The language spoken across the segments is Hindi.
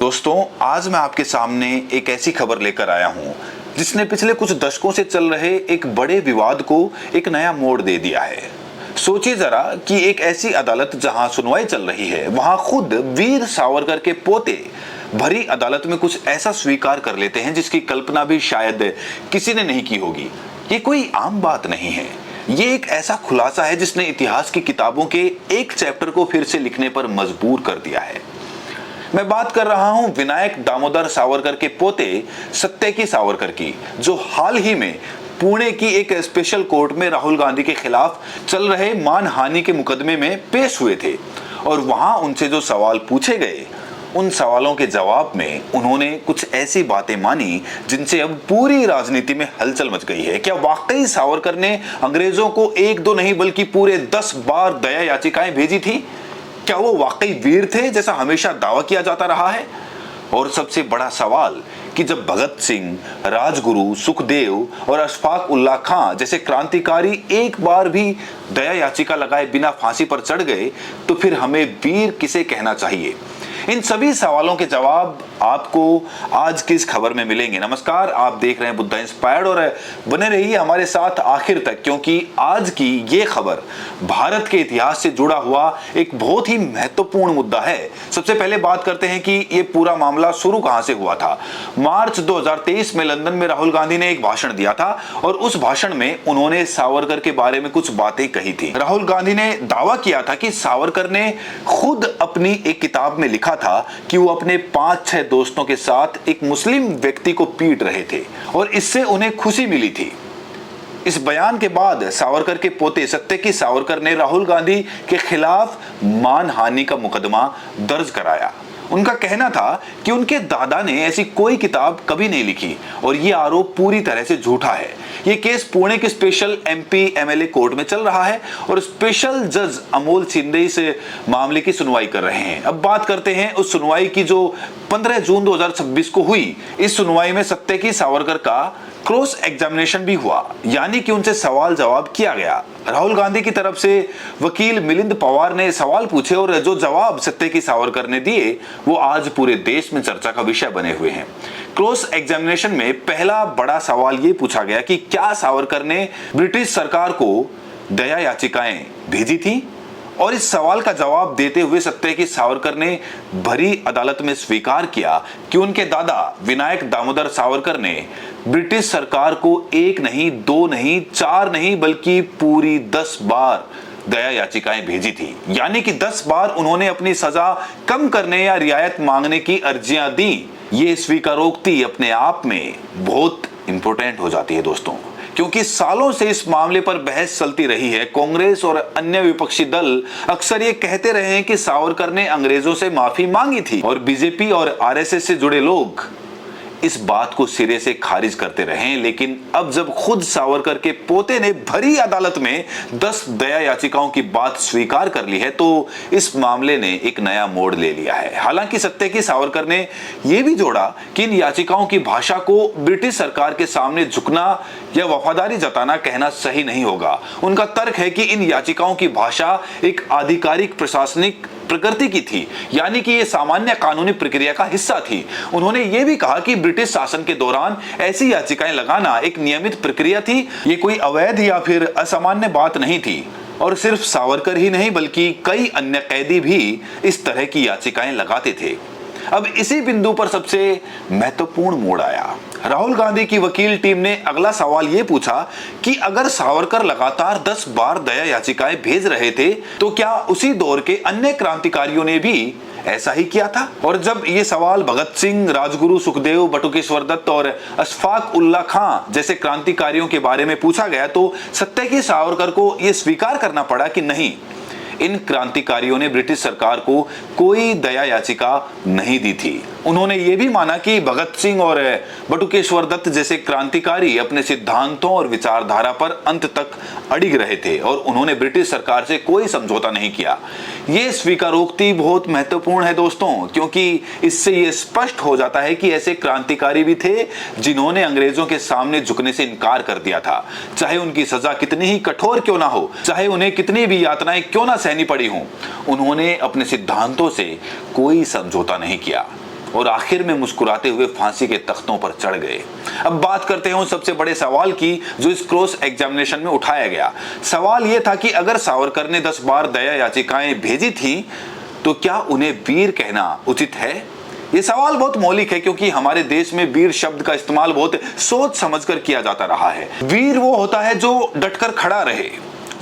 दोस्तों, आज मैं आपके सामने एक ऐसी खबर लेकर आया हूं जिसने पिछले कुछ दशकों से चल रहे एक बड़े विवाद को एक नया मोड़ दे दिया है। सोचिए जरा कि एक ऐसी अदालत जहां सुनवाई चल रही है, वहां खुद वीर सावरकर के पोते भरी अदालत में कुछ ऐसा स्वीकार कर लेते हैं जिसकी कल्पना भी शायद किसी ने नहीं की होगी। ये कोई आम बात नहीं है। ये एक ऐसा खुलासा है जिसने इतिहास की किताबों के एक चैप्टर को फिर से लिखने पर मजबूर कर दिया है। मैं बात कर रहा हूं विनायक दामोदर सावरकर के पोते सत्यकी सावरकर की, जो हाल ही में पुणे की एक स्पेशल कोर्ट में राहुल गांधी के खिलाफ चल रहे मानहानि के मुकदमे में पेश हुए थे। और वहां उनसे जो सवाल पूछे गए, उन सवालों के जवाब में उन्होंने कुछ ऐसी बातें मानी जिनसे अब पूरी राजनीति में हलचल मच गई है। क्या वाकई सावरकर ने अंग्रेजों को एक दो नहीं बल्कि पूरे 10 बार दया याचिकाएं भेजी थी? क्या वो वाकई वीर थे जैसा हमेशा दावा किया जाता रहा है? और सबसे बड़ा सवाल कि जब भगत सिंह, राजगुरु, सुखदेव और अशफाक उल्लाह खां जैसे क्रांतिकारी एक बार भी दया याचिका लगाए बिना फांसी पर चढ़ गए, तो फिर हमें वीर किसे कहना चाहिए? इन सभी सवालों के जवाब आपको आज की इस खबर में मिलेंगे। नमस्कार, आप देख रहे हैं बुद्धा इंस्पायर्ड और बने रहिए हमारे साथ आखिर तक, क्योंकि आज की ये खबर भारत के इतिहास से जुड़ा हुआ एक बहुत ही महत्वपूर्ण मुद्दा है। सबसे पहले बात करते हैं कि ये पूरा मामला शुरू कहां से हुआ था। मार्च 2023 में लंदन में राहुल गांधी ने एक भाषण दिया था और उस भाषण में उन्होंने सावरकर के बारे में कुछ बातें कही थी। राहुल गांधी ने दावा किया था कि सावरकर ने खुद अपनी एक किताब में लिखा था कि वो अपने 5-6 दोस्तों के साथ एक मुस्लिम व्यक्ति को पीट रहे थे और इससे उन्हें खुशी मिली थी। इस बयान के बाद सावरकर के पोते सत्यकी सावरकर ने राहुल गांधी के खिलाफ मानहानि का मुकदमा दर्ज कराया। उनका कहना था कि उनके दादा ने ऐसी कोई किताब कभी नहीं लिखी और ये आरोप पूरी तरह से झूठा है। ये केस पुणे के स्पेशल एमपी एमएलए कोर्ट में चल रहा है और स्पेशल जज अमोल शिंदे इस मामले की सुनवाई कर रहे हैं। अब बात करते हैं उस सुनवाई की जो 15 जून 2026 को हुई। इस सुनवाई में सत्यकी सावरकर का क्रॉस एग्जामिनेशन भी हुआ, यानी कि उनसे सवाल जवाब किया गया। राहुल गांधी की तरफ से वकील मिलिंद पवार ने सवाल पूछे और जो जवाब सत्यकी सावरकर ने दिए वो आज पूरे देश में चर्चा का विषय बने हुए हैं। क्रॉस एग्जामिनेशन में पहला बड़ा सवाल ये पूछा गया कि क्या सावरकर ने ब्रिटिश सरकार को दया याचिकाएं भेजी थी? और इस सवाल का जवाब देते हुए सत्यकी सावरकर ने भरी अदालत में स्वीकार किया कि उनके दादा विनायक दामोदर सावरकर ने ब्रिटिश सरकार को एक नहीं, दो नहीं, 4 नहीं बल्कि पूरी 10 बार दया याचिकाएं भेजी थी। यानी कि 10 बार उन्होंने अपनी सजा कम करने या रियायत मांगने की अर्जियां दी। ये स्वीकारोक्ति अपने आप में बहुत इंपॉर्टेंट हो जाती है दोस्तों, क्योंकि सालों से इस मामले पर बहस चलती रही है। कांग्रेस और अन्य विपक्षी दल अक्सर ये कहते रहे हैं कि सावरकर ने अंग्रेजों से माफी मांगी थी और बीजेपी और आरएसएस से जुड़े लोग इस बात को सिरे से खारिज करते रहे। लेकिन अब जब खुद सावरकर के पोते ने भरी अदालत में 10 दया याचिकाओं की बात स्वीकार कर ली है, तो इस मामले ने एक नया मोड़ ले लिया है। हालांकि सत्यकी सावरकर ने यह भी जोड़ा कि इन याचिकाओं की भाषा को ब्रिटिश सरकार के सामने झुकना या वफादारी जताना कहना सही नहीं होगा। उनका तर्क है कि इन याचिकाओं की भाषा एक आधिकारिक प्रशासनिक प्रकृति की थी, यानी कि ये सामान्य कानूनी प्रक्रिया का हिस्सा थी। उन्होंने ये भी कहा कि ब्रिटिश शासन के दौरान ऐसी याचिकाएं लगाना एक नियमित प्रक्रिया थी, ये कोई अवैध या फिर असामान्य बात नहीं थी। और सिर्फ सावरकर ही नहीं बल्कि कई अन्य कैदी भी इस तरह की याचिकाएं लगाते थे। अब इसी बिंदु पर सबसे महत्वपूर्ण मोड़ आया। राहुल गांधी की वकील टीम ने अगला सवाल यह पूछा कि अगर सावरकर लगातार 10 बार दया याचिकाएं भेज रहे थे, तो क्या उसी दौर के अन्य क्रांतिकारियों ने भी ऐसा ही किया था? और जब ये सवाल भगत सिंह, राजगुरु, सुखदेव, बटुकेश्वर दत्त और अशफाक उल्लाह खां जैसे क्रांतिकारियों के बारे में पूछा गया, तो सत्यकी सावरकर को यह स्वीकार करना पड़ा कि नहीं, इन क्रांतिकारियों ने ब्रिटिश सरकार को कोई दया याचिका नहीं दी थी। उन्होंने ये भी माना कि भगत सिंह और बटुकेश्वर दत्त जैसे क्रांतिकारी अपने सिद्धांतों और विचारधारा पर अंत तक अड़िग रहे थे और उन्होंने ब्रिटिश सरकार से कोई समझौता नहीं किया। ये स्वीकारोक्ति बहुत महत्वपूर्ण है दोस्तों, क्योंकि इससे ये स्पष्ट हो जाता है कि ऐसे क्रांतिकारी भी थे जिन्होंने अंग्रेजों के सामने झुकने से इनकार कर दिया था, चाहे उनकी सजा कितनी ही कठोर क्यों ना हो, चाहे उन्हें कितनी भी यातनाएं क्यों ना सहनी पड़ी हों। उन्होंने अपने सिद्धांतों से कोई समझौता नहीं किया। और आखिर में मुस्कुराते हुए फांसी के तख्तों पर चढ़ गए। अब बात करते हैं उन सबसे बड़े सवाल की जो इस क्रॉस एग्जामिनेशन में उठाया गया। सवाल यह था कि अगर सावरकर ने 10 बार दया याचिकाएं भेजी थी तो क्या उन्हें वीर कहना उचित है? ये सवाल बहुत मौलिक है क्योंकि हमारे देश में वीर शब्द का इस्तेमाल बहुत सोच समझकर किया जाता रहा है। वीर वो होता है जो डटकर खड़ा रहे,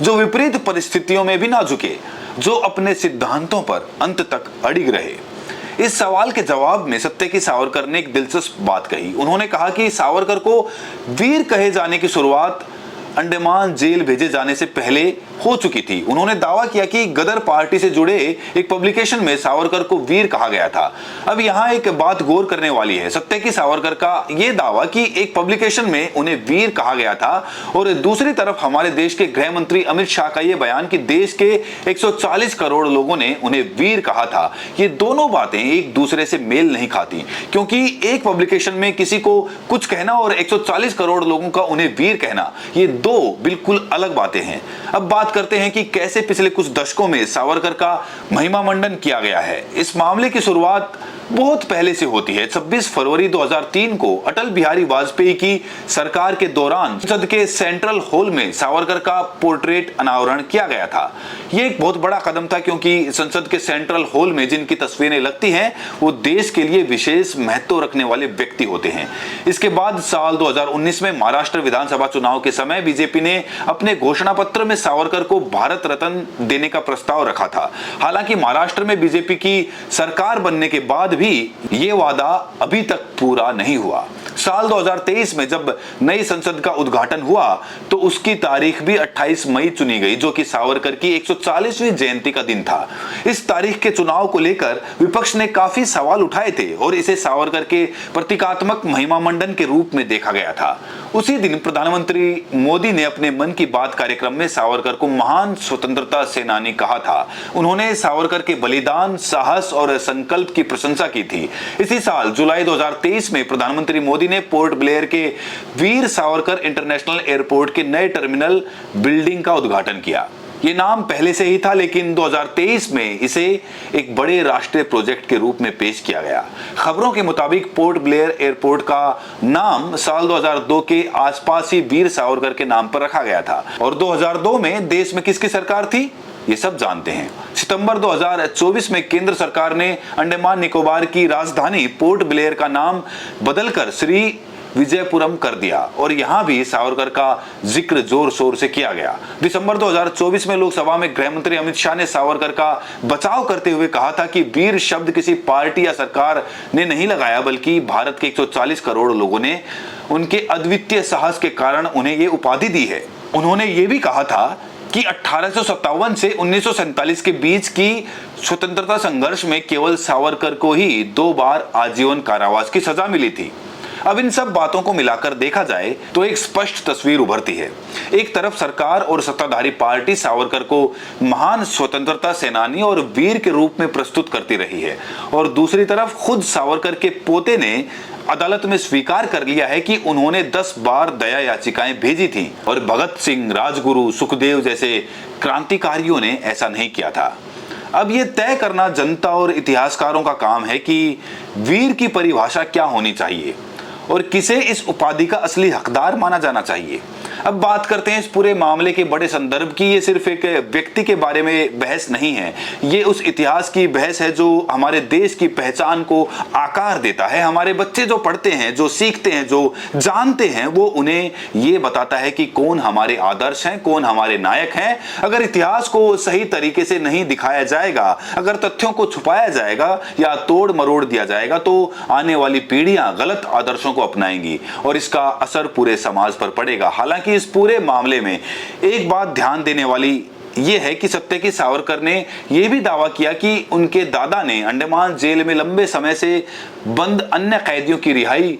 जो विपरीत परिस्थितियों में भी ना झुके, जो अपने सिद्धांतों पर अंत तक अडिग रहे। इस सवाल के जवाब में सत्यकी सावरकर ने एक दिलचस्प बात कही। उन्होंने कहा कि सावरकर को वीर कहे जाने की शुरुआत अंडमान जेल भेजे जाने से पहले हो चुकी थी। उन्होंने दावा किया कि गदर पार्टी से जुड़े एक पब्लिकेशन में सावरकर को वीर कहा गया था। अब यहाँ एक बात गौर करने वाली है। सत्यकी सावरकर का यह दावा कि एक पब्लिकेशन में उन्हें वीर कहा गया था और दूसरी तरफ हमारे देश के गृह मंत्री अमित शाह का यह बयान कि देश के 140 करोड़ लोगों ने उन्हें वीर कहा था, ये दोनों बातें एक दूसरे से मेल नहीं खाती। क्योंकि एक पब्लिकेशन में किसी को कुछ कहना और 140 करोड़ लोगों का उन्हें वीर कहना, ये दो बिल्कुल अलग बातें हैं। अब बात करते हैं कि कैसे पिछले कुछ दशकों में सावरकर का महिमा मंडन किया गया है। इस मामले की शुरुआत बहुत पहले से होती है। 26 फरवरी 2003 को अटल बिहारी वाजपेयी की सरकार के दौरान संसद के सेंट्रल हॉल में सावरकर का पोर्ट्रेट अनावरण किया गया था। यह एक बहुत बड़ा कदम था क्योंकि संसद के सेंट्रल हॉल में जिनकी तस्वीरें लगती हैं वो देश के लिए विशेष महत्व रखने वाले व्यक्ति होते हैं। इसके बाद साल 2019 में महाराष्ट्र विधानसभा चुनाव के समय बीजेपी ने अपने घोषणा पत्र में सावरकर को भारत रत्न देने का प्रस्ताव रखा था। हालांकि महाराष्ट्र में बीजेपी की सरकार बनने के बाद भी ये वादा अभी तक पूरा नहीं हुआ। साल 2023 में जब नई संसद का उद्घाटन हुआ तो उसकी तारीख भी 28 मई चुनी गई, जो कि सावरकर की 140वीं जयंती का दिन था। इस तारीख के चुनाव को लेकर विपक्ष ने काफी सवाल उठाए थे और इसे सावरकर के प्रतीकात्मक महिमा मंडन के रूप में देखा गया था। उसी दिन प्रधानमंत्री मोदी ने अपने मन की बात कार्यक्रम में सावरकर को महान स्वतंत्रता सेनानी कहा था। उन्होंने सावरकर के बलिदान, साहस और संकल्प की प्रशंसा की थी। इसी साल जुलाई 2023 में प्रधानमंत्री मोदी ने पोर्ट ब्लेयर के वीर सावरकर इंटरनेशनल एयरपोर्ट के नए टर्मिनल बिल्डिंग का उद्घाटन किया। ये नाम पहले से ही था लेकिन 2023 में इसे एक बड़े राष्ट्रीय प्रोजेक्ट के रूप में पेश किया गया। खबरों के मुताबिक पोर्ट ब्लेयर एयरपोर्ट का नाम साल 2002 के आसपास ही वीर सावरकर के नाम पर रखा गया था। और 2002 में देश में किसकी सरकार थी ये सब जानते हैं। सितंबर 2024 में केंद्र सरकार ने अंडमान निकोबार की राजधानी पोर्ट ब्लेयर का नाम बदलकर श्री विजयपुरम कर दिया और यहां भी सावरकर का जिक्र जोर शोर से किया गया। दिसंबर 2024 में लोकसभा में गृह मंत्री अमित शाह ने सावरकर का बचाव करते हुए कहा था कि वीर शब्द किसी पार्टी या सरकार ने नहीं लगाया बल्कि भारत के 140 करोड़ लोगों ने उनके अद्वितीय साहस के कारण उन्हें ये उपाधि दी है। उन्होंने ये भी कहा था कि 1857 से 1947 के बीच की स्वतंत्रता संघर्ष में केवल सावरकर को ही 2 बार आजीवन कारावास की सजा मिली थी। अब इन सब बातों को मिलाकर देखा जाए तो एक स्पष्ट तस्वीर उभरती है। एक तरफ सरकार और सत्ताधारी पार्टी सावरकर को महान स्वतंत्रता सेनानी और वीर के रूप में प्रस्तुत करती रही है और दूसरी तरफ खुद सावरकर के पोते ने अदालत में स्वीकार कर लिया है कि उन्होंने 10 बार दया याचिकाएं भेजी थी और भगत सिंह, राजगुरु, सुखदेव जैसे क्रांतिकारियों ने ऐसा नहीं किया था। अब यह तय करना जनता और इतिहासकारों का काम है कि वीर की परिभाषा क्या होनी चाहिए और किसे इस उपाधि का असली हकदार माना जाना चाहिए। अब बात करते हैं इस पूरे मामले के बड़े संदर्भ की। ये सिर्फ एक व्यक्ति के बारे में बहस नहीं है, ये उस इतिहास की बहस है जो हमारे देश की पहचान को आकार देता है। हमारे बच्चे जो पढ़ते हैं, जो सीखते हैं, जो जानते हैं, वो उन्हें ये बताता है कि कौन हमारे आदर्श हैं, कौन हमारे नायक हैं। अगर इतिहास को सही तरीके से नहीं दिखाया जाएगा, अगर तथ्यों को छुपाया जाएगा या तोड़ मरोड़ दिया जाएगा तो आने वाली पीढ़ियां गलत आदर्शों को अपनाएंगी और इसका असर पूरे समाज पर पड़ेगा। हालांकि इस पूरे मामले में एक बात ध्यान देने वाली यह है कि सत्यकी सावरकर ने यह भी दावा किया कि उनके दादा ने अंडमान जेल में लंबे समय से बंद अन्य कैदियों की रिहाई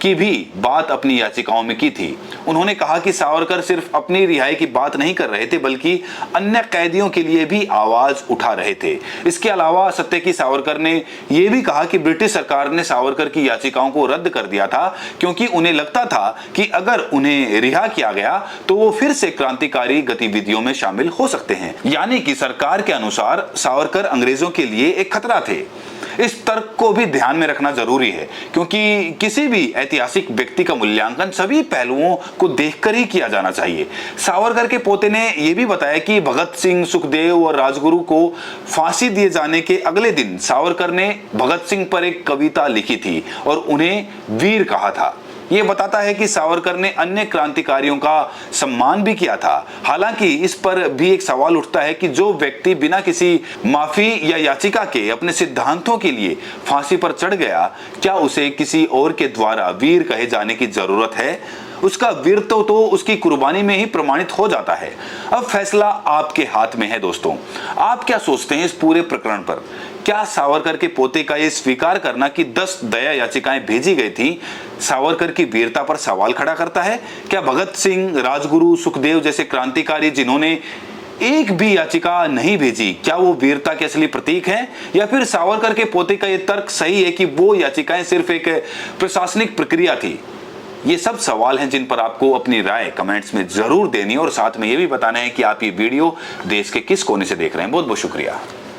की भी बात अपनी याचिकाओं में की थी। उन्होंने कहा कि सावरकर सिर्फ अपनी रिहाई की बात नहीं कर रहे थे बल्कि अन्य कैदियों के लिए भी आवाज उठा रहे थे। इसके अलावा सत्यकी सावरकर ने यह भी कहा कि ब्रिटिश सरकार ने सावरकर की याचिकाओं को रद्द कर दिया था क्योंकि उन्हें लगता था कि अगर उन्हें रिहा किया गया तो वो फिर से क्रांतिकारी गतिविधियों में शामिल हो सकते हैं। यानी कि सरकार के अनुसार सावरकर अंग्रेजों के लिए एक खतरा थे। इस तर्क को भी ध्यान में रखना जरूरी है क्योंकि किसी भी ऐतिहासिक व्यक्ति का मूल्यांकन सभी पहलुओं को देखकर ही किया जाना चाहिए। सावरकर के पोते ने यह भी बताया कि भगत सिंह, सुखदेव और राजगुरु को फांसी दिए जाने के अगले दिन सावरकर ने भगत सिंह पर एक कविता लिखी थी और उन्हें वीर कहा था। ये बताता है कि सावरकर ने अन्य क्रांतिकारियों का सम्मान भी किया था। हालांकि इस पर भी एक सवाल उठता है कि जो व्यक्ति बिना किसी माफी या याचिका के अपने सिद्धांतों के लिए फांसी पर चढ़ गया, क्या उसे किसी और के द्वारा वीर कहे जाने की जरूरत है? उसका वीरत्व तो उसकी कुर्बानी में ही प्रमाणित हो जाता है। अब फैसला आपके हाथ में है दोस्तों। आप क्या सोचते हैं इस पूरे प्रकरण पर? क्या सावरकर के पोते का यह स्वीकार करना कि 10 दया याचिकाएं भेजी गई थी सावरकर की वीरता पर सवाल खड़ा करता है? क्या भगत सिंह, राजगुरु, सुखदेव जैसे क्रांतिकारी जिन्होंने एक भी याचिका नहीं भेजी, क्या वो वीरता के असली प्रतीक हैं? या फिर सावरकर के पोते का यह तर्क सही है कि वो याचिकाएं सिर्फ एक प्रशासनिक प्रक्रिया थी? ये सब सवाल हैं जिन पर आपको अपनी राय कमेंट्स में जरूर देनी है और साथ में ये भी बताना है कि आप ये वीडियो देश के किस कोने से देख रहे हैं। बहुत बहुत शुक्रिया।